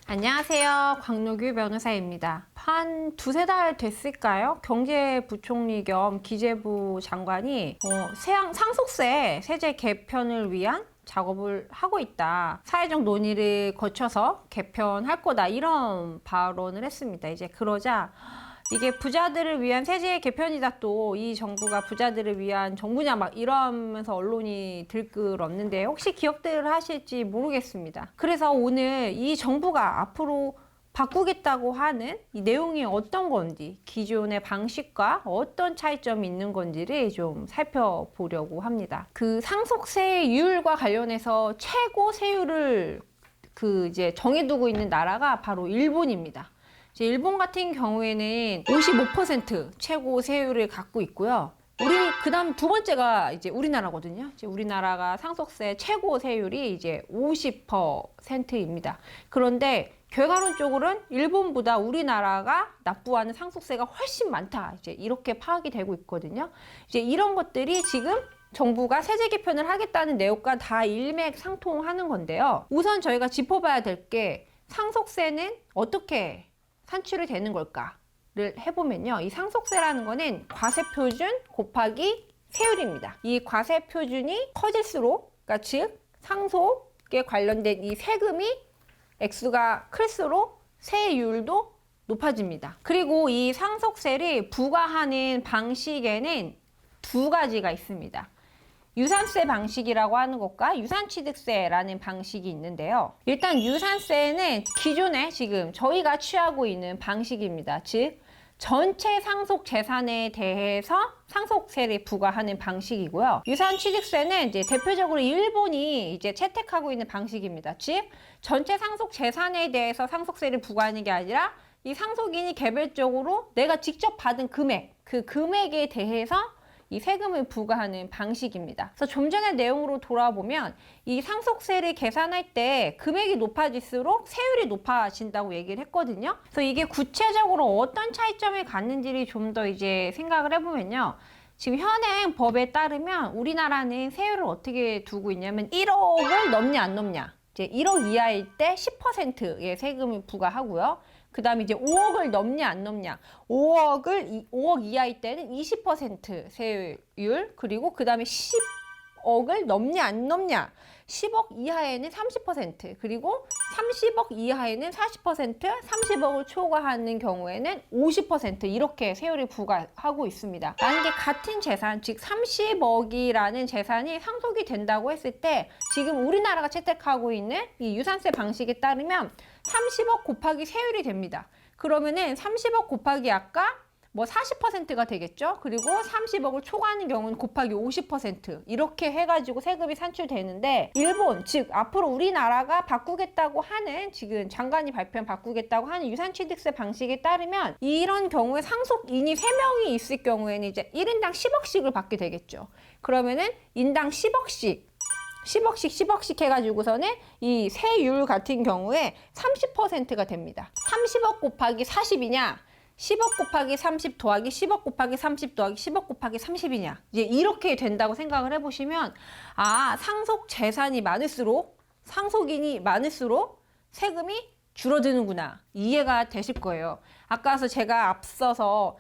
안녕하세요. 광노규 변호사입니다. 한 두세 달 됐을까요? 경제부총리 겸 기재부 장관이 상속세 세제 개편을 위한 작업을 하고 있다. 사회적 논의를 거쳐서 개편할 거다. 이런 발언을 했습니다. 이제 그러자 이게 부자들을 위한 세제 개편이다, 또 이 정부가 부자들을 위한 정부냐 막 이러면서 언론이 들끓었는데 혹시 기억들 하실지 모르겠습니다. 그래서 오늘 이 정부가 앞으로 바꾸겠다고 하는 이 내용이 어떤 건지, 기존의 방식과 어떤 차이점이 있는 건지를 좀 살펴보려고 합니다. 그 상속세율과 관련해서 최고 세율을 이제 정해두고 있는 나라가 바로 일본입니다. 일본 같은 경우에는 55% 최고 세율을 갖고 있고요. 그다음 두 번째가 이제 우리나라거든요. 이제 우리나라가 상속세 최고 세율이 이제 50%입니다. 그런데 결과론적으로는 일본보다 우리나라가 납부하는 상속세가 훨씬 많다. 이제 이렇게 파악이 되고 있거든요. 이제 이런 것들이 지금 정부가 세제 개편을 하겠다는 내용과 다 일맥상통하는 건데요. 우선 저희가 짚어봐야 될 게 상속세는 어떻게 산출이 되는 걸까를 해보면요. 이 상속세라는 거는 과세표준 곱하기 세율입니다. 이 과세표준이 커질수록, 그러니까 즉 상속에 관련된 이 세금이 액수가 클수록 세율도 높아집니다. 그리고 이 상속세를 부과하는 방식에는 두 가지가 있습니다. 유산세 방식이라고 하는 것과 유산취득세라는 방식이 있는데요. 일단 유산세는 기존에 지금 저희가 취하고 있는 방식입니다. 즉 전체 상속 재산에 대해서 상속세를 부과하는 방식이고요. 유산취득세는 이제 대표적으로 일본이 이제 채택하고 있는 방식입니다. 즉 전체 상속 재산에 대해서 상속세를 부과하는 게 아니라 이 상속인이 개별적으로 내가 직접 받은 금액, 그 금액에 대해서 이 세금을 부과하는 방식입니다. 그래서 좀 전의 내용으로 돌아보면 이 상속세를 계산할 때 금액이 높아질수록 세율이 높아진다고 얘기를 했거든요. 그래서 이게 구체적으로 어떤 차이점을 갖는지를 좀 더 이제 생각을 해보면요. 지금 현행 법에 따르면 우리나라는 세율을 어떻게 두고 있냐면 1억을 넘냐 안 넘냐. 이제 1억 이하일 때 10%의 세금을 부과하고요. 그 다음에 이제 5억을 넘냐 안 넘냐. 5억 이하일 때는 20% 세율, 그리고 그 다음에 10억을 넘냐 안 넘냐. 10억 이하에는 30%, 그리고 30억 이하에는 40%, 30억을 초과하는 경우에는 50% 이렇게 세율을 부과하고 있습니다. 만약에 같은 재산, 즉 30억이라는 재산이 상속이 된다고 했을 때 지금 우리나라가 채택하고 있는 이 유산세 방식에 따르면 30억 곱하기 세율이 됩니다. 그러면은 30억 곱하기 아까 40%가 되겠죠. 그리고 30억을 초과하는 경우는 곱하기 50% 이렇게 해가지고 세금이 산출되는데, 일본, 즉 앞으로 우리나라가 바꾸겠다고 하는, 지금 장관이 발표한 바꾸겠다고 하는 유산취득세 방식에 따르면 이런 경우에 상속인이 3명이 있을 경우에는 이제 1인당 10억씩을 받게 되겠죠. 그러면은 인당 10억씩 해가지고서는 이 세율 같은 경우에 30%가 됩니다. 30억 곱하기 40이냐, 10억 곱하기 30 더하기 10억 곱하기 30 더하기 10억 곱하기 30이냐, 이제 이렇게 된다고 생각을 해보시면, 상속 재산이 많을수록, 상속인이 많을수록 세금이 줄어드는구나, 이해가 되실 거예요. 아까서 제가 앞서서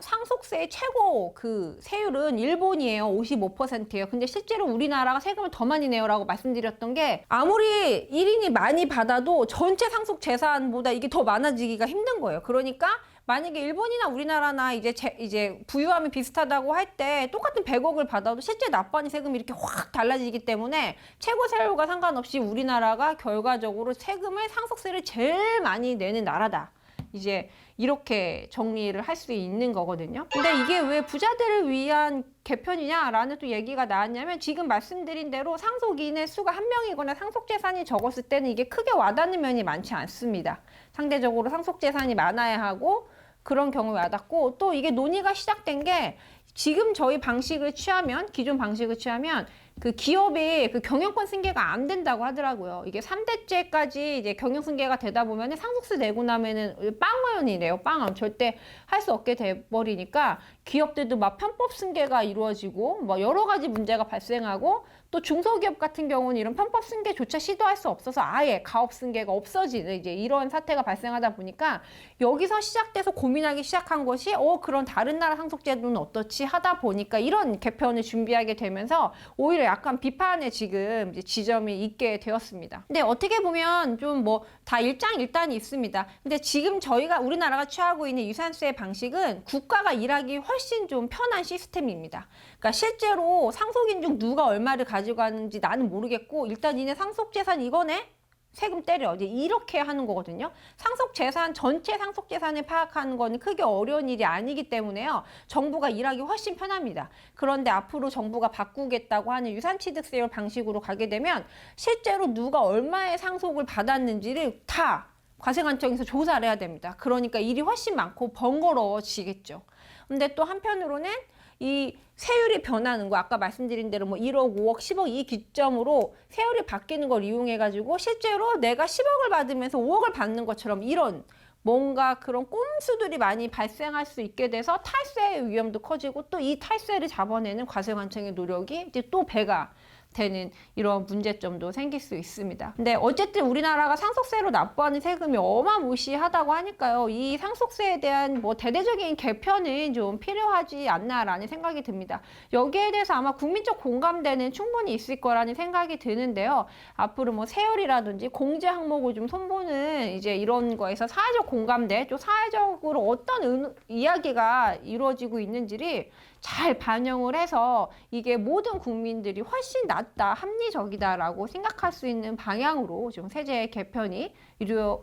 상속세의 최고 그 세율은 일본이에요. 55%예요. 근데 실제로 우리나라가 세금을 더 많이 내요 라고 말씀드렸던 게, 아무리 1인이 많이 받아도 전체 상속 재산보다 이게 더 많아지기가 힘든 거예요. 그러니까 만약에 일본이나 우리나라나 이제 부유함이 비슷하다고 할 때 똑같은 100억을 받아도 실제 납부하는 세금이 이렇게 확 달라지기 때문에 최고 세율과 상관없이 우리나라가 결과적으로 세금을, 상속세를 제일 많이 내는 나라다. 이제 이렇게 정리를 할 수 있는 거거든요. 근데 이게 왜 부자들을 위한 개편이냐라는 또 얘기가 나왔냐면, 지금 말씀드린 대로 상속인의 수가 1명이거나 상속재산이 적었을 때는 이게 크게 와닿는 면이 많지 않습니다. 상대적으로 상속재산이 많아야 하고 그런 경우에 와닿고, 또 이게 논의가 시작된 게 지금 저희 방식을 취하면, 기존 방식을 취하면 그 기업이 그 경영권 승계가 안 된다고 하더라고요. 이게 3대째까지 이제 경영 승계가 되다 보면은 상속세 내고 나면은 빵원이래요. 빵원. 절대 할 수 없게 돼 버리니까 기업들도 막 편법 승계가 이루어지고 뭐 여러 가지 문제가 발생하고 또 중소기업 같은 경우는 이런 편법 승계조차 시도할 수 없어서 아예 가업 승계가 없어지는 이제 이런 사태가 발생하다 보니까 여기서 시작돼서 고민하기 시작한 것이 그런 다른 나라 상속제도는 어떻지 하다 보니까 이런 개편을 준비하게 되면서 오히려 약간 비판의 지금 이제 지점이 있게 되었습니다. 근데 어떻게 보면 좀 뭐 다 일장일단이 있습니다. 근데 지금 저희가 우리나라가 취하고 있는 유산세 방식은 국가가 일하기 훨씬 좀 편한 시스템입니다. 그러니까 실제로 상속인 중 누가 얼마를 가지고 가는지 나는 모르겠고 일단 니네 상속재산 이거네? 세금 때려. 이제 이렇게 하는 거거든요. 상속재산, 전체 상속재산을 파악하는 거는 크게 어려운 일이 아니기 때문에요. 정부가 일하기 훨씬 편합니다. 그런데 앞으로 정부가 바꾸겠다고 하는 유산취득세율 방식으로 가게 되면 실제로 누가 얼마의 상속을 받았는지를 다 과세관청에서 조사를 해야 됩니다. 그러니까 일이 훨씬 많고 번거로워지겠죠. 근데 또 한편으로는 이 세율이 변하는 거 아까 말씀드린 대로 뭐 1억, 5억, 10억 이 기점으로 세율이 바뀌는 걸 이용해 가지고 실제로 내가 10억을 받으면서 5억을 받는 것처럼 이런 뭔가 그런 꼼수들이 많이 발생할 수 있게 돼서 탈세의 위험도 커지고 또 이 탈세를 잡아내는 과세관청의 노력이 이제 또 배가 되는 이런 문제점도 생길 수 있습니다. 근데 어쨌든 우리나라가 상속세로 납부하는 세금이 어마무시하다고 하니까요. 이 상속세에 대한 뭐 대대적인 개편은 좀 필요하지 않나라는 생각이 듭니다. 여기에 대해서 아마 국민적 공감대는 충분히 있을 거라는 생각이 드는데요. 앞으로 뭐 세율이라든지 공제 항목을 좀 손보는 이제 이런 거에서 사회적 공감대, 또 사회적으로 어떤 이야기가 이루어지고 있는지를 잘 반영을 해서 이게 모든 국민들이 훨씬 낫다, 합리적이다라고 생각할 수 있는 방향으로 좀 세제 개편이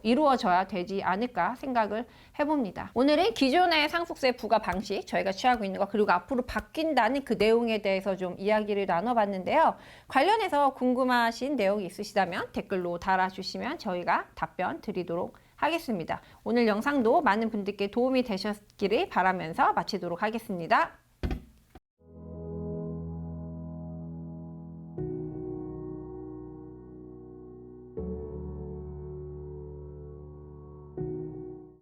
이루어져야 되지 않을까 생각을 해봅니다. 오늘은 기존의 상속세 부과 방식, 저희가 취하고 있는 거, 그리고 앞으로 바뀐다는 그 내용에 대해서 좀 이야기를 나눠봤는데요. 관련해서 궁금하신 내용이 있으시다면 댓글로 달아주시면 저희가 답변 드리도록 하겠습니다. 오늘 영상도 많은 분들께 도움이 되셨기를 바라면서 마치도록 하겠습니다.